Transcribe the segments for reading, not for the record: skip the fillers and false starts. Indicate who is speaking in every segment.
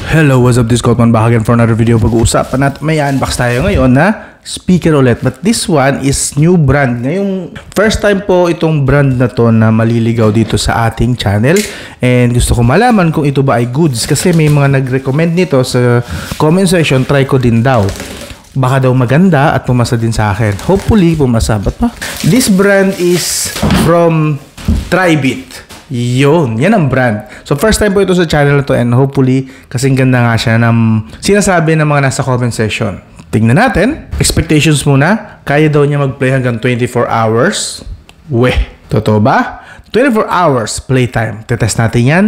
Speaker 1: Hello, what's up? This is Goldman back again for another video. Pag-uusapan natin, may unbox tayo ngayon na speaker ulit. But this one is new brand. Ngayong first time po itong brand na to na maliligaw dito sa ating channel. And gusto ko malaman kung ito ba ay goods. Kasi may mga nag-recommend nito sa comment section. Try ko din daw. Baka daw maganda at pumasa din sa akin. Hopefully, pumasa. Ba't pa? This brand is from Tribit. Yun, yan ang brand. So first time po ito sa channel na to and hopefully kasing ganda nga siya ng sinasabi ng mga nasa comment section. Tingnan natin. Expectations muna. Kaya daw niya mag-play hanggang 24 hours. Weh, totoo ba? 24 hours playtime. Tetest natin yan.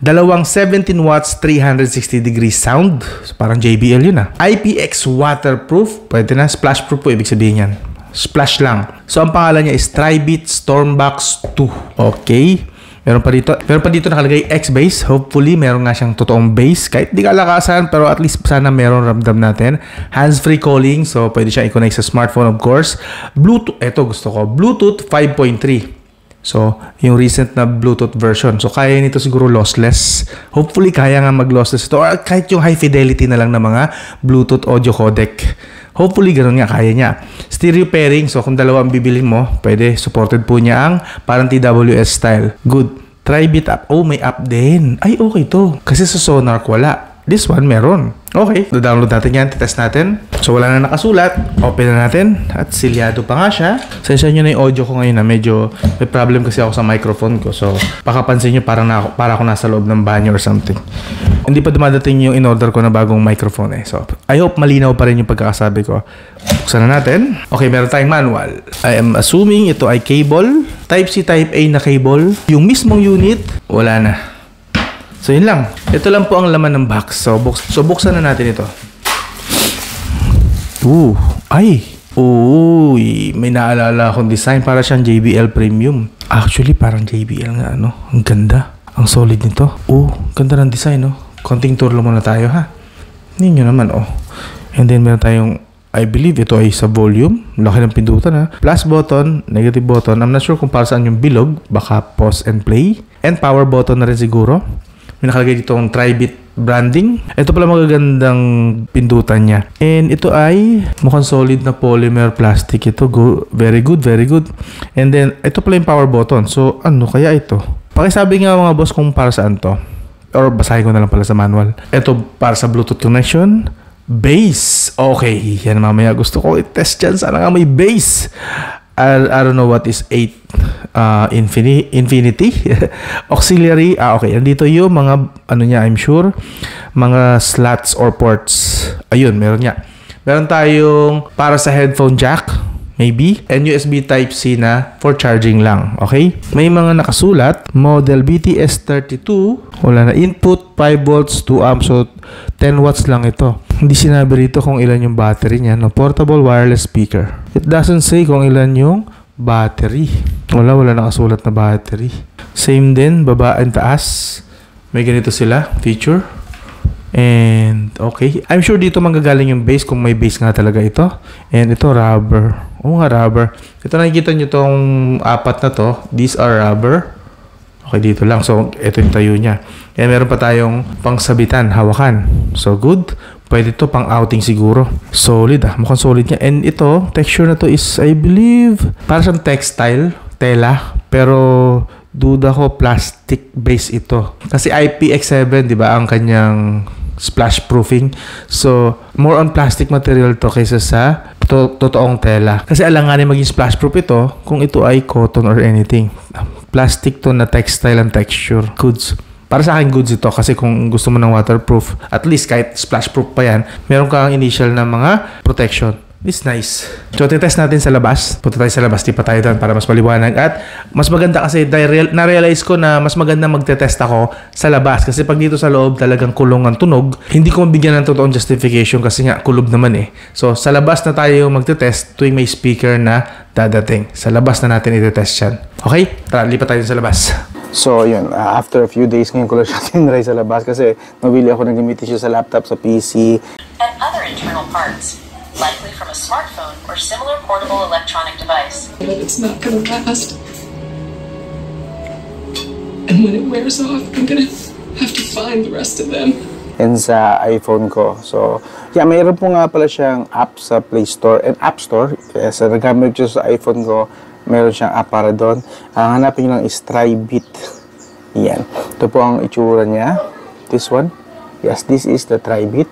Speaker 1: Dalawang 17 watts, 360 degrees sound. So, parang JBL yun ah. IPX waterproof. Pwede na. Splash proof po ibig sabihin yan. Splash lang. So ang pangalan niya is Tribit Stormbox 2. Okay. Meron pa dito nakalagay X-Base. Hopefully, meron nga siyang totoong base. Kahit di kalakasan, pero at least sana meron ramdam natin. Hands-free calling. So, pwede siya i-connect sa smartphone, of course. Bluetooth. Ito gusto ko. Bluetooth 5.3. So, yung recent na Bluetooth version. So, kaya nito siguro lossless. Hopefully, kaya nga mag-lossless ito. Or kahit yung high fidelity na lang na mga Bluetooth audio codec. Hopefully, gano'n nga, kaya niya. Stereo pairing, so kung dalawa ang bibilin mo, pwede, supported po niya ang parang TWS style. Good. Tribit app. Oh, may app din. Ay, okay to. Kasi sa Sonar wala. This one, meron. Okay. Do-download natin yan. Test natin. So, wala na nakasulat. Open na natin. At silyado pa nga siya. Sensya nyo na yung audio ko ngayon na medyo may problem kasi ako sa microphone ko. So, pakapansin nyo para ako nasa loob ng banyo or something. Hindi pa dumadating yung in-order ko na bagong microphone eh. So, I hope malinaw pa rin yung pagkakasabi ko. Buksan na natin. Okay, meron tayong manual. I am assuming ito ay cable. Type-C, Type-A na cable. Yung mismong unit, wala na. So, yun lang. Ito lang po ang laman ng box. So, buksan na natin ito. Ay! Uy! May naalala akong design. Para siyang JBL Premium. Actually, parang JBL nga, ano? Ang ganda. Ang solid nito. Ganda ng design, no? Konting tour lang muna tayo, ha? Ninyo naman, And then, meron tayong, I believe, ito ay sa volume. Laki ng pindutan, ha? Plus button, negative button. I'm not sure kung para saan yung bilog. Baka pause and play. And power button na rin siguro. May nakalagay dito ang Tribit branding. Ito pala magagandang pindutan niya. And ito ay mukhang solid na polymer plastic. Ito, very good, very good. And then, ito pala yung power button. So, ano kaya ito? Pakisabi nga mga boss kung para saan to. Or basahin ko na lang pala sa manual. Ito para sa Bluetooth connection. Base. Okay. Yan mamaya gusto ko i-test dyan. Sana nga may base. I don't know what is 8 infinity auxiliary. Okay, andito yung mga ano niya, I'm sure mga slots or ports. Ayun, meron niya. Meron tayong para sa headphone jack maybe, and USB Type-C na for charging lang. Okay? May mga nakasulat, model BTS32, wala na input, 5 volts, 2 amps, so 10 watts lang ito. Hindi sinabi rito kung ilan yung battery niya. No? Portable wireless speaker. It doesn't say kung ilan yung battery. Wala nakasulat na battery. Same din, baba and taas. May ganito sila, feature. And, okay. I'm sure dito manggagaling yung base kung may base nga talaga ito. And ito, rubber. Oo nga, rubber. Ito nakikita nyo tong apat na to. These are rubber. Okay, dito lang. So, ito yung tayo niya. And meron pa tayong pangsabitan, hawakan. So, good. Pwede to pang outing siguro. Solid ah. Mukhang solid niya. And ito, texture na to is, I believe, para siyang textile, tela. Pero, duda ko, plastic base ito. Kasi IPX7, di ba, ang kanyang splash proofing. So, more on plastic material to kaysa sa totoong tela. Kasi alanganin maging splash proof ito kung ito ay cotton or anything. Plastic to na textile and texture. Goods. Para sa akin, goods ito. Kasi kung gusto mo ng waterproof, at least kahit splash proof pa yan, meron kang initial na mga protection. It's nice. So, titest natin sa labas. Punta tayo sa labas. Di pa tayo doon para mas maliwanag. At mas maganda kasi na-realize ko na mas maganda magtetest ako sa labas. Kasi pag dito sa loob talagang kulong ang tunog, hindi ko mabigyan ng totoong justification kasi nga kulob naman eh. So, sa labas na tayo magtetest tuwing may speaker na dadating. Sa labas na natin itetest yan. Okay? Tara, lipat tayo sa labas. So, yun. After a few days, ngayon ko lang siya tinry sa labas kasi nabili ako ng gamitin siya sa laptop, sa PC.
Speaker 2: And other internal parts. Likely from a smartphone or similar portable electronic device.
Speaker 3: But it's not going to last. And when it wears off, I'm gonna have to find the rest of them.
Speaker 4: And sa iPhone ko. So, yeah, mayroon po nga pala siyang app sa Play Store and App Store. Kaya sa nagamit ko sa iPhone ko, mayroon siyang app para doon. Ang hanapin nyo lang is TryBit. Yan. Ito po ang itsura niya. This one. Yes, this is the TryBit.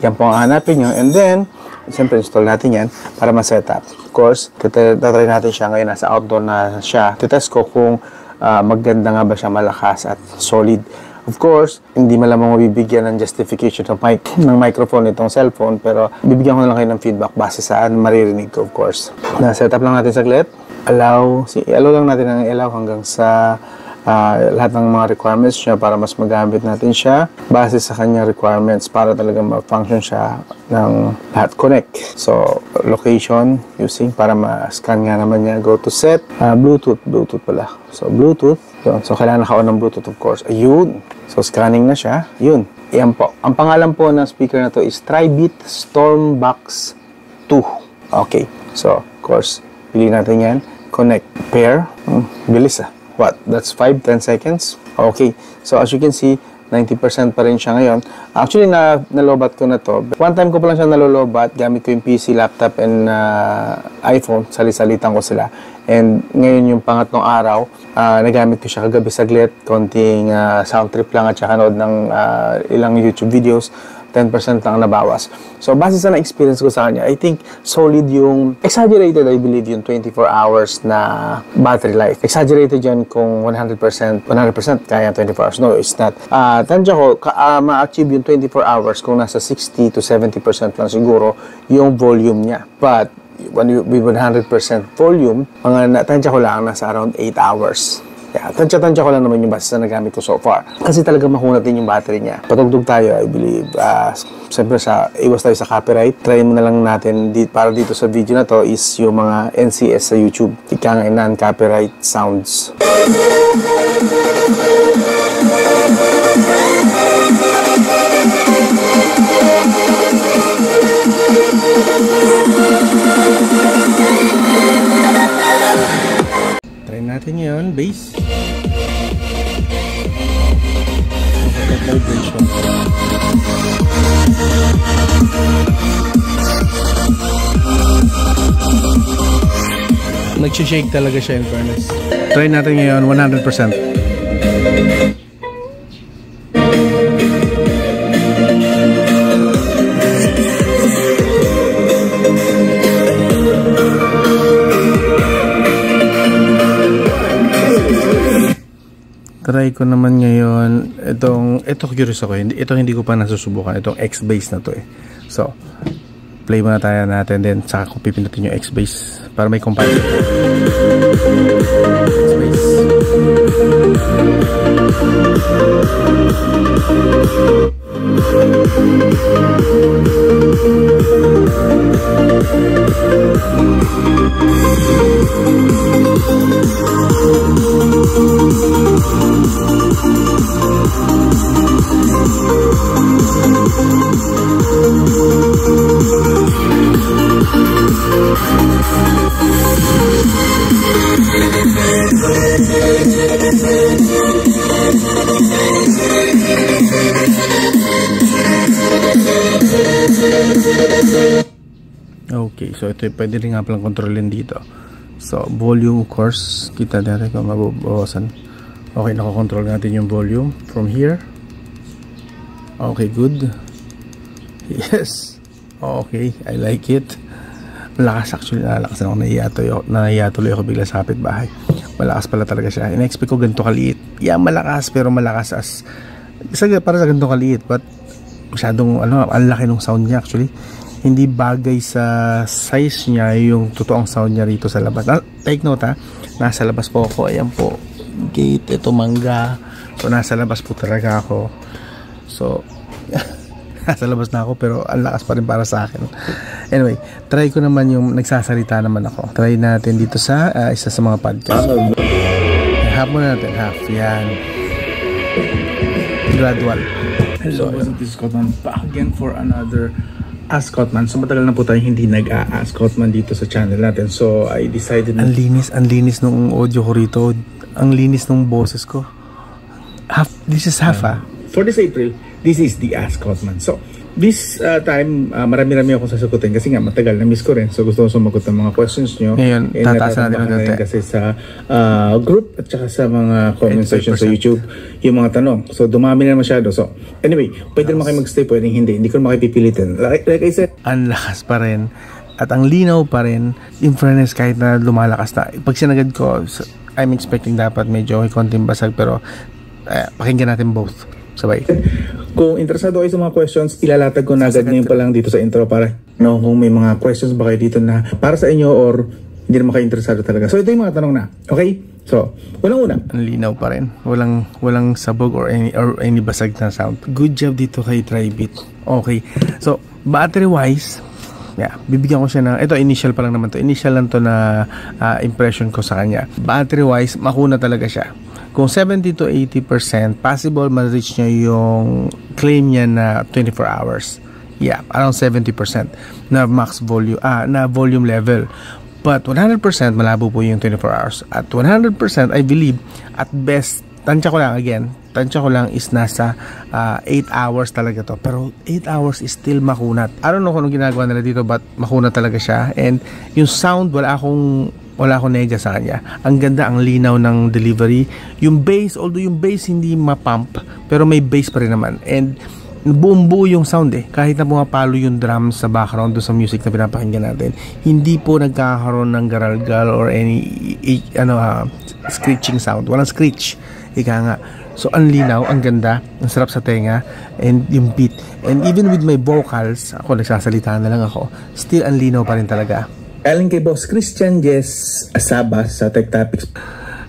Speaker 4: Yan po ang hanapin nyo. And then, siyempre install natin yan para ma-setup. Of course, tatry natin siya ngayon. Nasa outdoor na siya. Titest ko kung maganda nga ba siya, malakas at solid. Of course, hindi malamang mabibigyan ng justification ng microphone itong cellphone, pero bibigyan ko na lang kayo ng feedback base saan maririnig ko, of course. Na-setup lang natin saglit. Allow lang natin ang allow hanggang sa lahat ng mga requirements niya para mas magamit natin siya base sa kanyang requirements para talagang ma-function siya ng lahat. Connect. So, location using para ma-scan nga naman niya. Go to set. Bluetooth pala. So, Bluetooth. Yun. So, kailangan naka-on ng Bluetooth, of course. Ayun. So, scanning na siya. Yun. Ayan po. Ang pangalan po ng speaker na to is TryBit Stormbox 2. Okay. So, of course, pili natin yan. Connect. Pair. Bilis What? That's 5-10 seconds? Okay. So, as you can see, 90% pa rin siya ngayon. Actually, nalobat ko na to. One time ko pa lang siya nalolobat. Gamit ko yung PC, laptop, and iPhone. Sali-salitan ko sila. And ngayon yung pangatlong araw, nagamit ko siya kagabi saglit. Konting sound trip lang at saka nood ng ilang YouTube videos. 10% lang nabawas. So, base sa na-experience ko sa kanya, I think solid yung, exaggerated I believe yung 24 hours na battery life. Exaggerated yan kung 100% kaya 24 hours. No, it's not. Tansya ko, ma-achieve yung 24 hours kung nasa 60 to 70% lang siguro yung volume niya. But, when with 100% volume, tansya ko lang nasa around 8 hours. Yeah, tansya ko lang naman yung base sa nagamit ko so far. Kasi talaga mahuna din yung battery niya. Patugtog tayo, I believe. Siyempre, iwas tayo sa copyright. Try mo na lang natin, para dito sa video na to, is yung mga NCS sa YouTube. Ika nga non-copyright sounds. Natin yun, bass. Vibration. Nag-shake talaga siya in fairness. Try natin ngayon 100%. Try ko naman ngayon ito curious ako, ito hindi ko pa nasusubukan, itong X-Bass na to So, play muna tayo natin, then saka ko pipindutin yung X-Bass para may comparison. X-Bass. Okay, so ito pwede rin nga palang kontrolin dito. So, volume of course, kita natin kung mababawasan. Okay, nakakontrol natin yung volume from here. Okay, good. Yes. Okay, I like it. Malakas actually, nalakas ako, nahiya tuloy ako bigla sa kapitbahay. Malakas pala talaga siya. In-expect ko ganito kaliit. Yeah, malakas, pero malakas para sa ganito kaliit, but masyadong, ang laki ng sound niya actually. Hindi bagay sa size niya yung totoong sound niya rito sa labas. Take note nasa labas po ako. Ayan po, gate, ito mangga. So, nasa labas po talaga ako. So, nasa labas na ako, pero ang lakas pa rin para sa akin. Anyway, try ko naman yung nagsasalita naman ako. Try natin dito sa isa sa mga podcast. Half muna natin, half. Yan. Gradual. Hello, so, this is Scotman back again for another Ask Scotman. So, matagal na po tayo hindi nag-a-Ask Scotman dito sa channel natin. So, I decided na... Ang linis nung audio ko rito. Ang linis nung boses ko.
Speaker 1: This is half,
Speaker 5: For this April, this is the Ask Hotman. So, this time, marami-rami akong sasagutin kasi nga matagal na miss ko rin. So, gusto ko sumagot ng mga questions nyo.
Speaker 1: Ngayon, tataasan natin
Speaker 5: rin kasi sa group at saka sa mga comment section sa YouTube yung mga tanong. So, dumami na masyado. So, anyway, pwede naman kayo magstay, pwedeng hindi. Hindi ko naman kayo pipilitin. Like I said,
Speaker 1: ang lakas pa rin at ang linaw pa rin. In fairness, kahit na lumalakas na. Pag sinagad ko, I'm expecting dapat medyo may konting basag, pero pakinggan natin both sabay.
Speaker 5: Kung interesado kayo sa mga questions, ilalatag ko na agad ngayon pa lang dito sa intro para kung may mga questions ba kayo dito na para sa inyo or hindi naman kayo interesado talaga. So ito yung mga tanong na. Okay? So, unang-una.
Speaker 1: Ang linaw pa rin. Walang sabog or any basag na sound. Good job dito kay Tribit. Okay. So, battery wise, bibigyan ko siya ng, ito initial pa lang naman to. Initial lang to na impression ko sa kanya. Battery wise, makuna talaga siya. Kung 70 to 80%, possible ma-reach nyo yung claim niya na 24 hours. Yeah, around 70% na max volume, na volume level. But 100% malabo po yung 24 hours. At 100%, I believe, at best, tansya ko lang is nasa 8 hours talaga to. Pero 8 hours is still makunat. I don't know kung anong ginagawa nila dito, but makunat talaga siya. And yung sound, wala akong nega sa kanya. Ang ganda, ang linaw ng delivery. Yung bass, although yung bass hindi mapump, pero may bass pa rin naman. And buong-buo yung sound kahit na pumapalo yung drums sa background doon sa music na pinapakinggan natin, hindi po nagkakaroon ng garalgal or any screeching sound. Walang screech. Ika nga. So, ang linaw, ang ganda, ang sarap sa tenga, and yung beat. And even with my vocals, ako nagsasalita na lang ako, still ang linaw pa rin talaga.
Speaker 5: Galing kay Boss Christian Jess Asabas sa Tech Topics.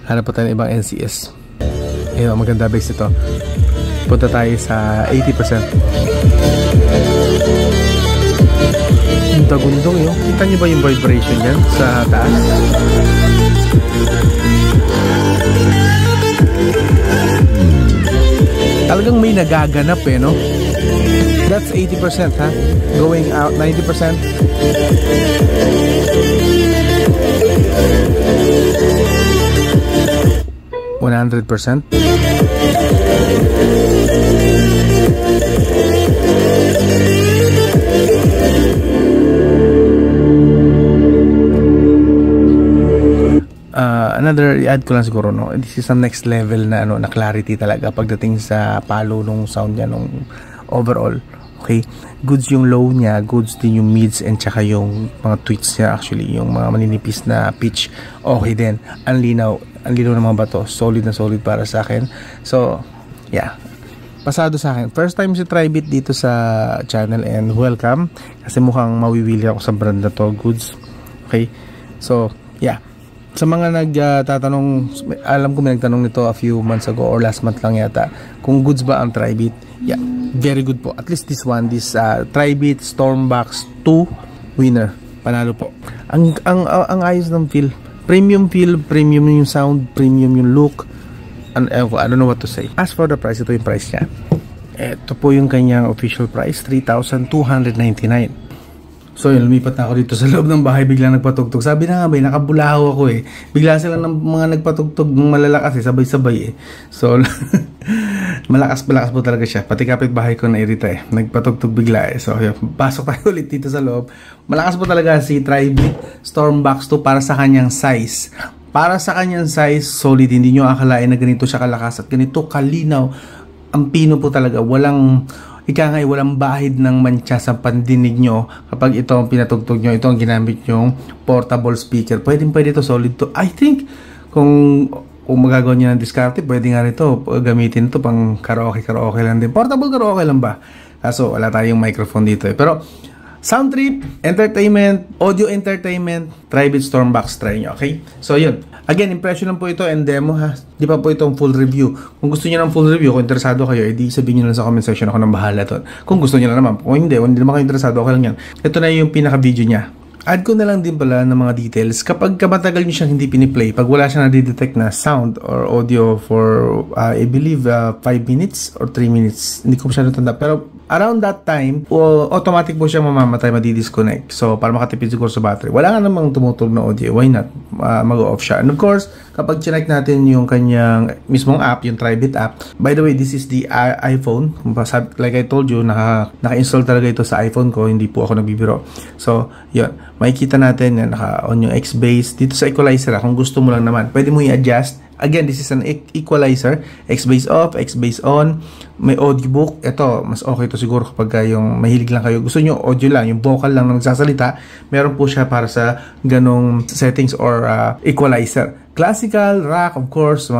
Speaker 1: Hanap po tayo ng ibang NCS. Ayun, maganda bass ito. Punta tayo sa 80%. Yung tagundong yun. Kita nyo ba yung vibration yan sa taas? Talagang may nagaganap no? That's 80% ha? Going out 90%. 100%. Another i-add ko lang siguro this is some next level na na clarity talaga pagdating sa palo nung sound niya nung overall. Okay, goods yung low niya, goods din yung mids and tsaka yung mga tweets niya actually, yung mga maninipis na pitch. Okay din, ang linaw ng mga bato, solid na solid para sa akin. So, yeah. Pasado sa akin. First time si Tribit dito sa channel and welcome kasi mukhang mawiwili ako sa brand na to, goods. Okay? So, yeah. Sa mga nagtatanong, alam ko may nagtanong nito a few months ago or last month lang yata, kung goods ba ang Tribit. Yeah, very good po. At least this Tribit Stormbox 2 winner. Panalo po. Ang ayos ng feel. Premium feel, premium yung sound, premium yung look. I don't know what to say. As for the price, ito yung price niya. Ito po yung kanyang official price, 3,299. So yun, lumipat na ako dito sa loob ng bahay, bigla nagpatugtog. Sabi na nga ba, nakabulaho ako Bigla sila ng mga nagpatugtog ng malalakas sabay-sabay So, malakas po talaga siya. Pati kapitbahay ko nairita nagpatugtog bigla So, yun, pasok tayo ulit dito sa loob. Malakas po talaga si Tribit Stormbox 2 para sa kanyang size. Para sa kanyang size, solid. Hindi nyo akalain na ganito siya kalakas at ganito kalinaw. Ang pino po talaga. Walang bahid ng mantsa sa pandinig nyo kapag ito ang pinatugtog nyo, ito ang ginamit nyong portable speaker. Pwede ito, solid to. I think kung magagawa nyo ng diskarte, pwede nga ito gamitin ito pang karaoke lang din. Portable karaoke lang ba? Kaso wala tayong microphone dito Pero sound trip, entertainment, audio entertainment, Tribit Stormbox, try nyo, okay? So yun, again, impression lang po ito and demo ha. Di pa po itong full review. Kung gusto niyo ng full review, kung interesado kayo, edi sabihin niyo lang sa comment section, ako nang bahala doon. Kung gusto niyo na naman, kung hindi naman kayo interesado, okay lang yan. Ito na yung pinaka-video niya. Add ko na lang din pala ng mga details. Kapag matagal nyo siyang hindi piniplay, pag wala siyang nadidetect na sound or audio for, I believe, 5 minutes or 3 minutes. Hindi ko masyadong tanda. Pero
Speaker 5: around that time, automatic po siya mamamatay, madi-disconnect. So, para makatipid siguro sa battery. Wala nga namang tumutulog na audio. Why not? Mag-off siya. And of course, kapag chinek natin yung kanyang mismong app, yung Tribit app, by the way, this is the iPhone. Like I told you, naka-install talaga ito sa iPhone ko. Hindi po ako nagbibiro. So, yun. Makikita natin na naka-on yung X-Base. Dito sa equalizer, kung gusto mo lang naman, pwede mo i-adjust. Again, this is an equalizer. X-Base off, X-Base on. May audiobook. Ito, mas okay to siguro kapag yung mahilig lang kayo. Gusto nyo audio lang, yung vocal lang ng nagsasalita. Meron po siya para sa ganong settings or equalizer. Classical, rock, of course,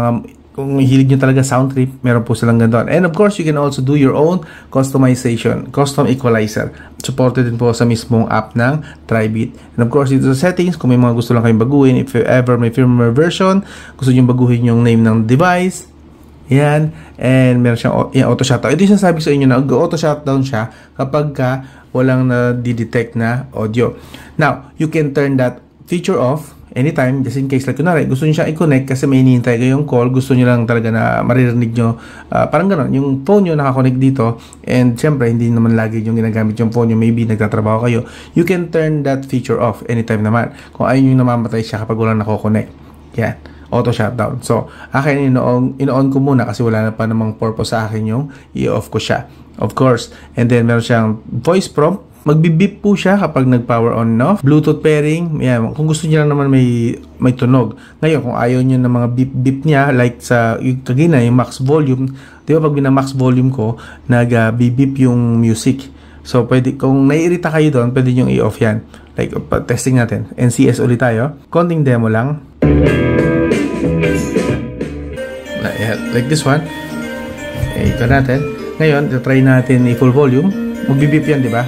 Speaker 5: kung hilig nyo talaga sound trip, meron po silang ganoon. And of course, you can also do your own customization, custom equalizer. Supported din po sa mismong app ng Tribit. And of course, dito sa settings, kung may mga gusto lang kayong baguhin, if ever may firmware version, gusto nyo baguhin yung name ng device, yan. And meron siyang auto shutdown. Ito yung sasabi sa inyo na auto shutdown siya kapag walang na-detect na audio. Now, you can turn that feature off anytime, just in case, like kunwari, gusto nyo siya i-connect kasi may hinihintay kayong call, gusto nyo lang talaga na maririnig nyo, parang gano'n, yung phone nyo nakakonect dito, and syempre, hindi naman lagi yung ginagamit yung phone nyo, maybe nagtatrabaho kayo, you can turn that feature off anytime naman, kung ayaw nyo namamatay siya kapag walang nako-connect. Yan, auto shutdown. So, akin ino-on ko muna kasi wala na pa namang purpose sa akin yung i-off ko siya, of course. And then, meron siyang voice prompt. Magbibip po siya kapag nag-power on and off. Bluetooth pairing, yan. Kung gusto niya lang naman may tunog. Ngayon, kung ayaw niyo ng mga beep niya, like sa kagina, yung max volume, di ba pag bina-max volume ko, nag-beep yung music. So, pwede, kung naiirita kayo doon, pwede nyo i-off yan. Like, testing natin. NCS ulit tayo. Konting demo lang. Like this one. Ito natin. Ngayon, try natin i-full volume. Magbibip yan, di ba?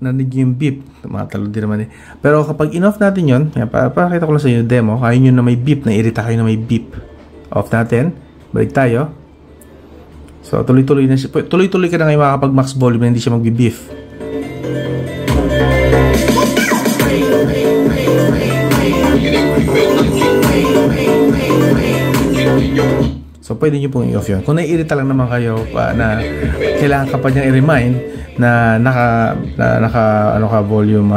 Speaker 5: Narinig yung beep. Tumatalo din naman eh. Pero kapag in-off natin yun, pakita ko lang sa inyo demo, kaya nyo na may beep, nairita kayo na may beep. Off natin. Balik tayo. So, tuloy-tuloy na siya. Tuloy-tuloy ka na ngayon makakapag max volume na hindi siya magbi-beep. So, pwede nyo pong i-off yun. Kung naiirita lang naman kayo na kailangan ka pa niyang i-remind na naka volume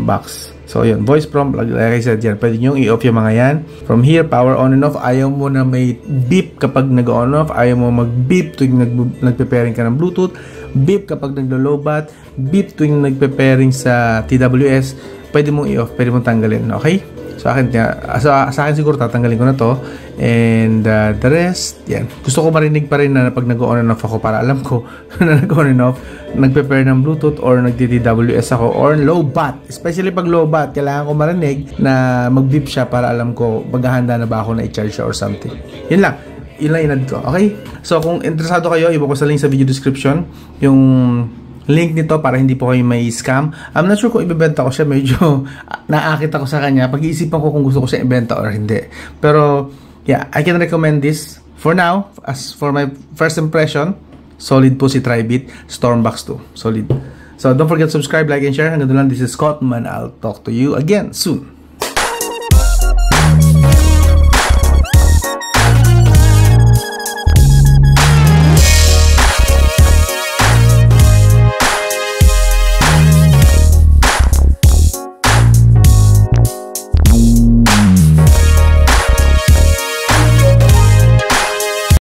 Speaker 5: box. So, yun. Voice prompt, like I said yan, pwede nyo i-off yung mga yan. From here, power on and off. Ayaw mo na may beep kapag nag-on off. Ayaw mo mag-beep tuwing nagpe-pairing ka ng Bluetooth. Beep kapag naglo-lowbat. Beep tuwing nagpe-pairing sa TWS. Pwede mong i-off, pwede mong tanggalin. Okay? Sa akin siguro tatanggalin ko na to. And the rest, yan. Gusto ko marinig pa rin na pag nag-on and off ako para alam ko na nag-on and off, nagpe-pair ng Bluetooth or nagti-TWS ako or low bat. Especially pag low bat, kailangan ko marinig na mag-beep siya para alam ko maghahanda na ba ako na i-charge siya or something. Yun lang. Yun lang inad ko. Okay? So, kung interesado kayo, iba ko sa link sa video description yung link nito para hindi po kayo may scam. I'm not sure kung ibebenta ko siya. Medyo naakit ako sa kanya. Pag-iisipan ko kung gusto ko siya ibenta or hindi. Pero, yeah, I can recommend this. For now, as for my first impression, solid po si Tribit Stormbox 2. Solid. So, don't forget to subscribe, like, and share. Hanggang doon lang. This is Scott Man. I'll talk to you again soon.